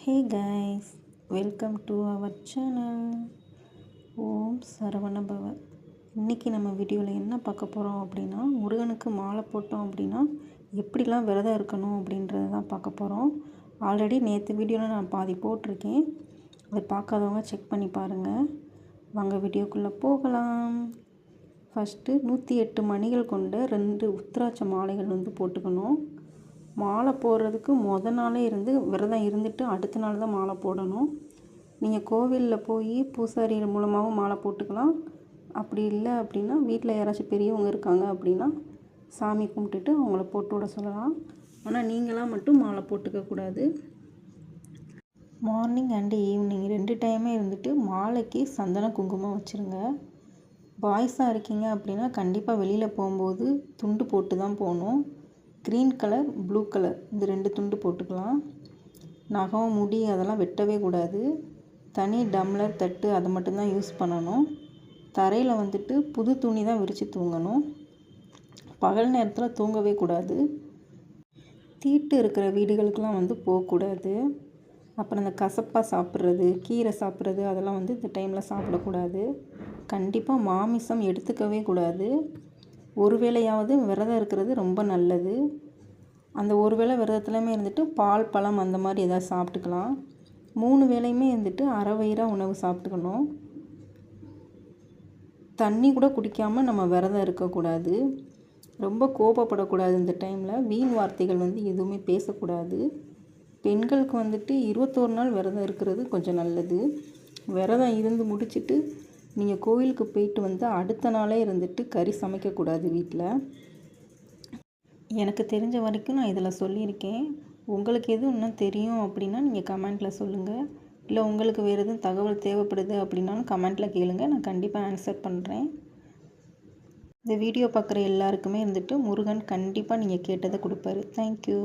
Hey guys, welcome to our channel. ஓம் சரவணபவ. இன்றைக்கி நம்ம வீடியோவில் என்ன பார்க்க போகிறோம் அப்படின்னா, முருகனுக்கு மாலை போட்டோம் அப்படின்னா எப்படிலாம் விரதம் இருக்கணும் அப்படின்றத தான் பார்க்க போகிறோம். ஆல்ரெடி நேற்று வீடியோவில் நான் பாதி போட்டிருக்கேன், அதை பார்க்காதவங்க செக் பண்ணி பாருங்கள். வாங்க வீடியோக்குள்ளே போகலாம். ஃபஸ்ட்டு 108 மணிகள் கொண்ட 2 உத்திராட்ச மாலைகள் போட்டுக்கணும். மாலை போடுறதுக்கு நாளே விரதம் இருந்துட்டு அடுத்த நாள் தான் மாலை போடணும். நீங்கள் கோவிலில் போய் பூசாரி மூலமாகவும் மாலை போட்டுக்கலாம். அப்படி இல்லை அப்படின்னா வீட்டில் யாராச்சும் பெரியவங்க இருக்காங்க அப்படின்னா சாமி கும்பிட்டுட்டு அவங்கள போட்டு விட சொல்லலாம். ஆனால் நீங்களாம் மட்டும் மாலை போட்டுக்கக்கூடாது. மார்னிங் அண்டு ஈவினிங் 2 டைமே மாலைக்கு சந்தன குங்குமம் வச்சுருங்க. பாய்ஸாக இருக்கீங்க அப்படின்னா கண்டிப்பாக வெளியில் போகும்போது துண்டு போட்டு தான் போகணும். க்ரீன் கலர், ப்ளூ கலர் இந்த 2 துண்டு போட்டுக்கலாம். நகம், முடி அதெல்லாம் வெட்டவே கூடாது. தனி டம்ளர், தட்டு அதை மட்டும்தான் யூஸ் பண்ணணும். தரையில் புது துணி தான் விரித்து தூங்கணும். பகல் நேரத்தில் தூங்கவே கூடாது. தீட்டு இருக்கிற வீடுகளுக்கெலாம் போகக்கூடாது. அப்புறம் இந்த கசப்பாக சாப்பிட்றது, கீரை சாப்பிட்றது அதெல்லாம் இந்த டைமில் சாப்பிடக்கூடாது. கண்டிப்பாக மாமிசம் எடுத்துக்கவே கூடாது. ஒரு வேளையாவது விரதம் இருக்கிறது ரொம்ப நல்லது. அந்த ஒரு வேளை விரதத்துலையுமே பால், பழம் அந்த மாதிரி எதாவது சாப்பிட்டுக்கலாம். 3 வேளையுமே அரை வயிறாக உணவு சாப்பிட்டுக்கணும். தண்ணி கூட குடிக்காமல் நம்ம விரதம் இருக்கக்கூடாது. ரொம்ப கோபப்படக்கூடாது. இந்த டைமில் வீண் வார்த்தைகள் எதுவுமே பேசக்கூடாது. பெண்களுக்கு 21 நாள் விரதம் இருக்கிறது கொஞ்சம் நல்லது. விரதம் இருந்து முடிச்சுட்டு நீங்கள் கோயிலுக்கு போயிட்டு அடுத்த நாளே கறி சமைக்கக்கூடாது வீட்டில். எனக்கு தெரிஞ்ச வரைக்கும் நான் இதில் சொல்லியிருக்கேன். உங்களுக்கு எதுவும் இன்னும் தெரியும் அப்படின்னா நீங்கள் கமெண்ட்டில் சொல்லுங்கள். இல்லை உங்களுக்கு வேறு எதுவும் தகவல் தேவைப்படுது அப்படின்னாலும் கமெண்ட்டில் கேளுங்க, நான் கண்டிப்பாக ஆன்சர் பண்ணுறேன். இந்த வீடியோ பார்க்குற எல்லாருக்குமே முருகன் கண்டிப்பாக நீங்கள் கேட்டதை கொடுப்பாரு. தேங்க்யூ.